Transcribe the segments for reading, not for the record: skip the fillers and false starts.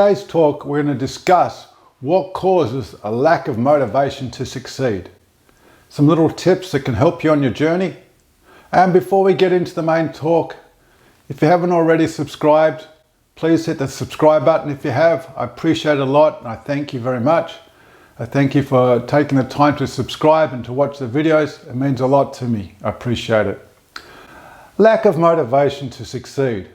Today's talk, we're going to discuss what causes a lack of motivation to succeed. Some little tips that can help you on your journey. And before we get into the main talk, if you haven't already subscribed, please hit the subscribe button. If you have, I appreciate it a lot and I thank you very much. I thank you for taking the time to subscribe and to watch the videos. It means a lot to me. I appreciate it. Lack of motivation to succeed.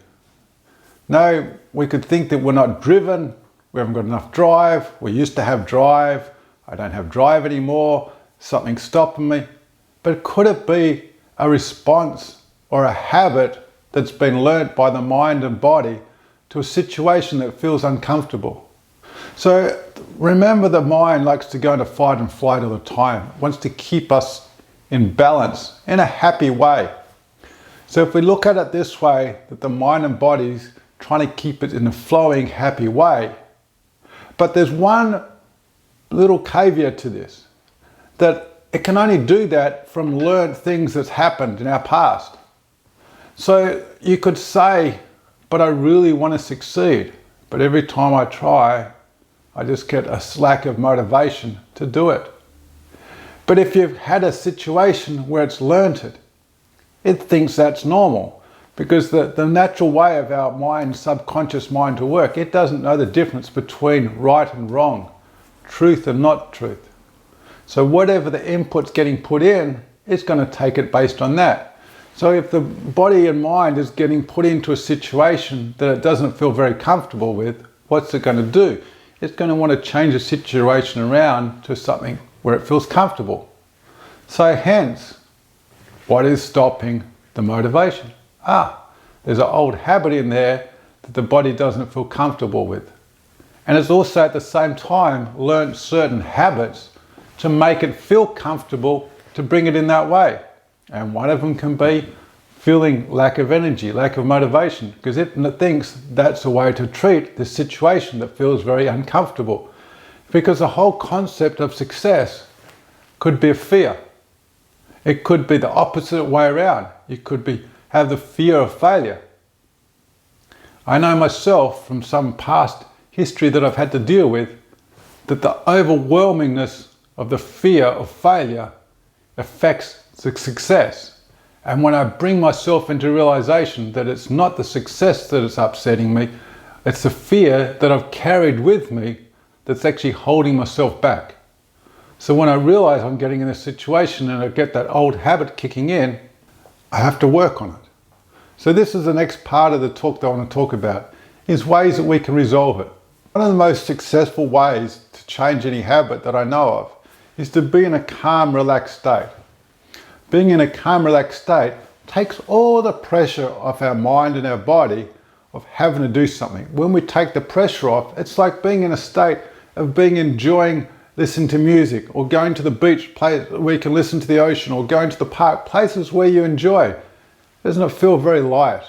No, we could think that we're not driven, we haven't got enough drive, we used to have drive, I don't have drive anymore, something's stopping me. But could it be a response or a habit that's been learnt by the mind and body to a situation that feels uncomfortable? So remember, the mind likes to go into fight and flight all the time. It wants to keep us in balance, in a happy way. So if we look at it this way, that the mind and body's trying to keep it in a flowing, happy way. But there's one little caveat to this, that it can only do that from learned things that's happened in our past. So you could say, but I really want to succeed. But every time I try, I just get a lack of motivation to do it. But if you've had a situation where it's learnt it, it thinks that's normal. Because the natural way of our mind, subconscious mind to work, it doesn't know the difference between right and wrong, truth and not truth. So whatever the input's getting put in, it's going to take it based on that. So if the body and mind is getting put into a situation that it doesn't feel very comfortable with, what's it going to do? It's going to want to change the situation around to something where it feels comfortable. So hence, what is stopping the motivation? There's an old habit in there that the body doesn't feel comfortable with. And it's also at the same time learned certain habits to make it feel comfortable, to bring it in that way. And one of them can be feeling lack of energy, lack of motivation, because it thinks that's a way to treat the situation that feels very uncomfortable. Because the whole concept of success could be a fear. It could be the opposite way around. You could have the fear of failure. I know myself from some past history that I've had to deal with, that the overwhelmingness of the fear of failure affects the success. And when I bring myself into realization that it's not the success that is upsetting me, it's the fear that I've carried with me that's actually holding myself back. So when I realize I'm getting in a situation and I get that old habit kicking in, I have to work on it. So this is the next part of the talk that I want to talk about, is ways that we can resolve it. One of the most successful ways to change any habit that I know of is to be in a calm, relaxed state. Being in a calm, relaxed state takes all the pressure off our mind and our body of having to do something. When we take the pressure off, it's like being in a state of enjoying listening to music, or going to the beach where you can listen to the ocean, or going to the park, places where you enjoy. Doesn't it feel very light?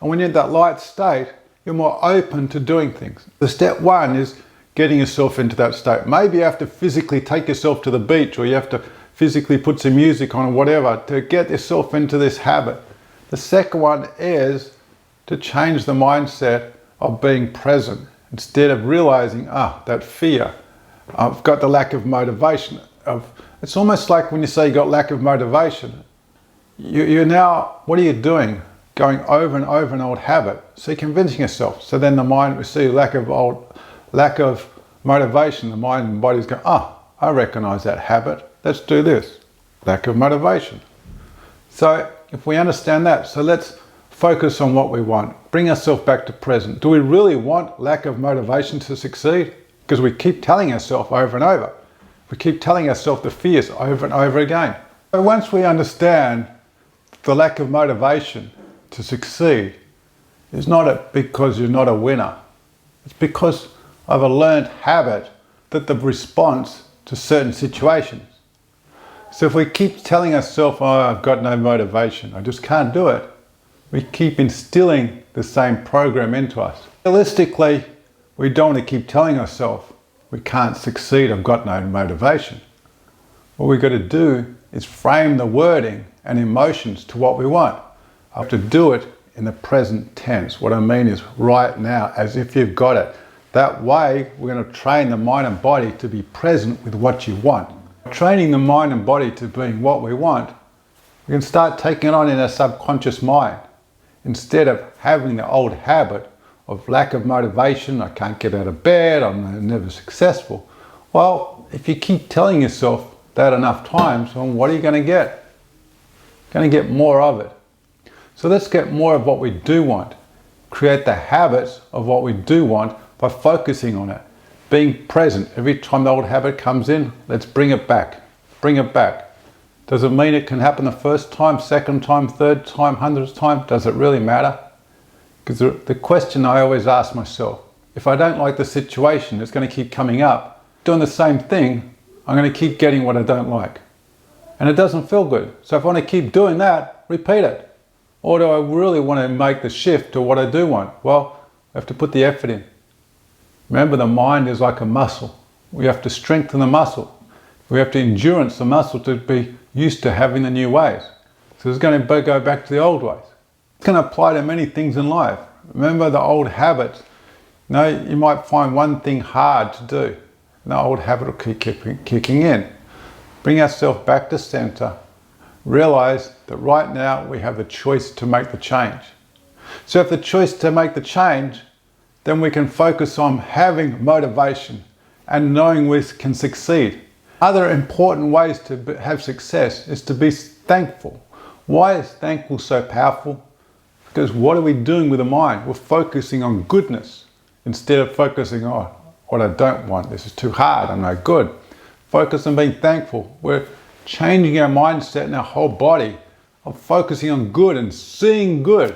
And when you're in that light state, you're more open to doing things. The step one is getting yourself into that state. Maybe you have to physically take yourself to the beach, or you have to physically put some music on or whatever to get yourself into this habit. The second one is to change the mindset of being present. Instead of realizing, that fear, I've got the lack of motivation. It's almost like when you say you got lack of motivation, you're now, what are you doing? Going over and over an old habit. So you're convincing yourself. So then the mind will see lack of motivation. The mind and body's going, I recognize that habit. Let's do this. Lack of motivation. So if we understand that, so let's focus on what we want. Bring ourselves back to present. Do we really want lack of motivation to succeed? Because we keep telling ourselves over and over. We keep telling ourselves the fears over and over again. So once we understand the lack of motivation to succeed is not because you're not a winner. It's because of a learned habit that the response to certain situations. So if we keep telling ourselves, I've got no motivation, I just can't do it, we keep instilling the same program into us. Realistically, we don't want to keep telling ourselves we can't succeed, I've got no motivation. What we've got to do is frame the wording and emotions to what we want. I have to do it in the present tense. What I mean is right now, as if you've got it. That way, we're going to train the mind and body to be present with what you want. Training the mind and body to being what we want, we can start taking it on in our subconscious mind. Instead of having the old habit of lack of motivation, I can't get out of bed, I'm never successful. Well, if you keep telling yourself that enough times, well, what are you going to get? You're going to get more of it. So let's get more of what we do want. Create the habits of what we do want by focusing on it. Being present. Every time the old habit comes in, let's bring it back. Bring it back. Does it mean it can happen the first time, second time, third time, 100th time? Does it really matter? Because the question I always ask myself, if I don't like the situation, it's going to keep coming up. Doing the same thing, I'm going to keep getting what I don't like. And it doesn't feel good. So if I want to keep doing that, repeat it. Or do I really want to make the shift to what I do want? Well, I have to put the effort in. Remember, the mind is like a muscle. We have to strengthen the muscle. We have to endurance the muscle to be used to having the new ways. So it's going to go back to the old ways. It's going to apply to many things in life. Remember the old habits. You might find one thing hard to do. And the old habit will keep kicking in. Bring ourselves back to center. Realize that right now we have the choice to make the change. So if the choice to make the change, then we can focus on having motivation and knowing we can succeed. Other important ways to have success is to be thankful. Why is thankful so powerful? Because what are we doing with the mind? We're focusing on goodness instead of focusing on what I don't want. This is too hard, I'm no good. Focus on being thankful. We're changing our mindset and our whole body of focusing on good and seeing good.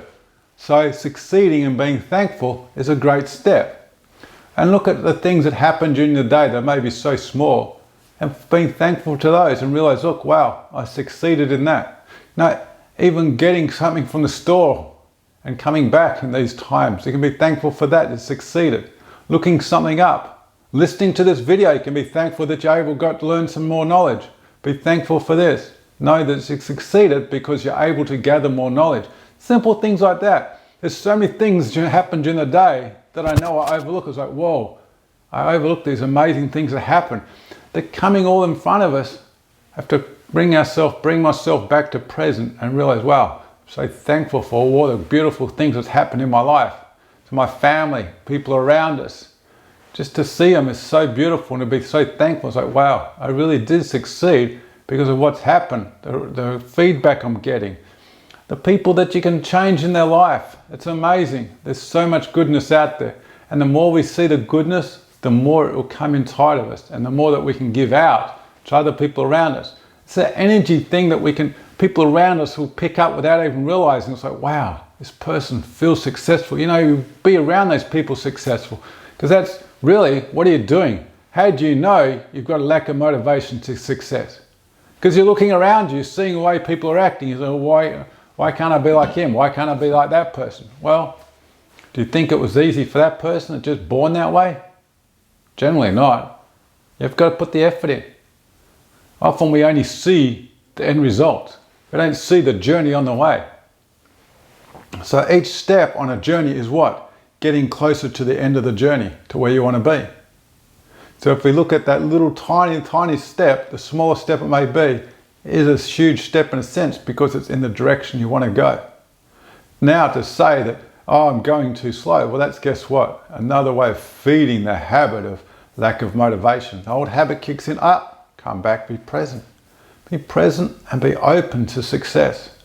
So succeeding and being thankful is a great step. And look at the things that happen during the day that may be so small, and being thankful to those and realize, look, wow, I succeeded in that. Even getting something from the store and coming back in these times, you can be thankful for that, you succeeded. Looking something up, listening to this video, you can be thankful that you're got to learn some more knowledge. Be thankful for this. Know that you succeeded because you're able to gather more knowledge. Simple things like that. There's so many things that happen during the day that I know I overlook. It's like, whoa, I overlook these amazing things that happen. They're coming all in front of us. I have to bring myself back to present and realize, wow, I'm so thankful for all the beautiful things that's happened in my life. To my family, people around us. Just to see them is so beautiful and to be so thankful. It's like, wow, I really did succeed because of what's happened, the feedback I'm getting, the people that you can change in their life. It's amazing. There's so much goodness out there. And the more we see the goodness, the more it will come inside of us and the more that we can give out to other people around us. It's an energy thing that people around us will pick up without even realizing. It's like, wow, this person feels successful. You be around those people successful, because that's really, what are you doing? How do you know you've got a lack of motivation to success? Because you're looking around you, seeing the way people are acting. You say, well, why can't I be like him? Why can't I be like that person? Well, do you think it was easy for that person that's just born that way? Generally not. You've got to put the effort in. Often we only see the end result. We don't see the journey on the way. So each step on a journey is what? Getting closer to the end of the journey, to where you want to be. So if we look at that little tiny step, the smallest step it may be, is a huge step in a sense because it's in the direction you want to go. Now to say that, oh, I'm going too slow, well, that's, guess what? Another way of feeding the habit of lack of motivation. The old habit kicks in, come back, be present. Be present and be open to success.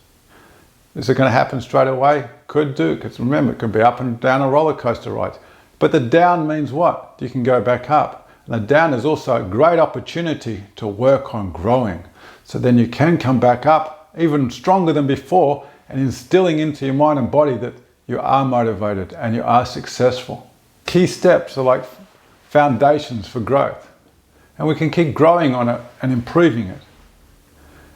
Is it going to happen straight away? Could do, because remember, it could be up and down a roller coaster ride. But the down means what? You can go back up. And the down is also a great opportunity to work on growing. So then you can come back up even stronger than before and instilling into your mind and body that you are motivated and you are successful. Key steps are like foundations for growth. And we can keep growing on it and improving it.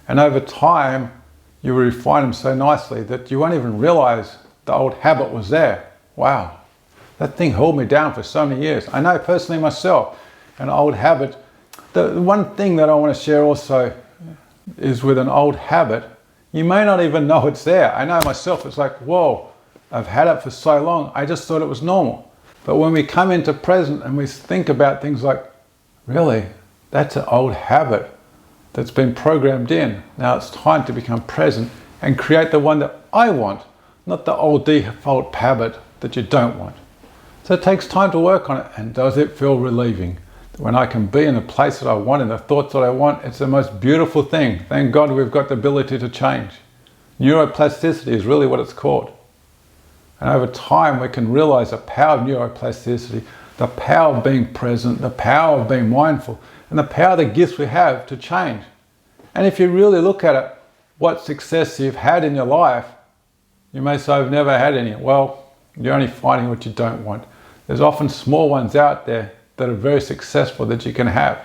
And over time, you will refine them so nicely that you won't even realize the old habit was there. Wow, that thing held me down for so many years. I know personally myself, an old habit. The one thing that I want to share also is with an old habit, you may not even know it's there. I know myself, it's like, whoa, I've had it for so long, I just thought it was normal. But when we come into present and we think about things like, really, that's an old habit that's been programmed in. Now it's time to become present and create the one that I want, not the old default habit that you don't want. So it takes time to work on it. And does it feel relieving? When I can be in the place that I want, in the thoughts that I want, it's the most beautiful thing. Thank God we've got the ability to change. Neuroplasticity is really what it's called. And over time we can realize the power of neuroplasticity, the power of being present, the power of being mindful, and the power of the gifts we have to change. And if you really look at it, what success you've had in your life, you may say, I've never had any. Well, you're only finding what you don't want. There's often small ones out there that are very successful that you can have.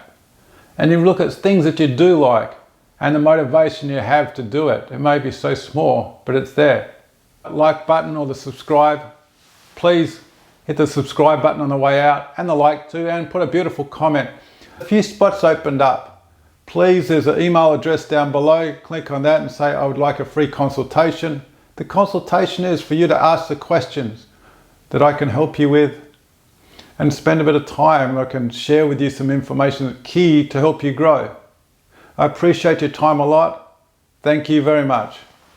And you look at things that you do like and the motivation you have to do it. It may be so small, but it's there. Like button or the subscribe, please hit the subscribe button on the way out and the like too, and put a beautiful comment. A few spots opened up. Please, there's an email address down below. Click on that and say, I would like a free consultation. The consultation is for you to ask the questions that I can help you with and spend a bit of time. I can share with you some information that's key to help you grow. I appreciate your time a lot. Thank you very much.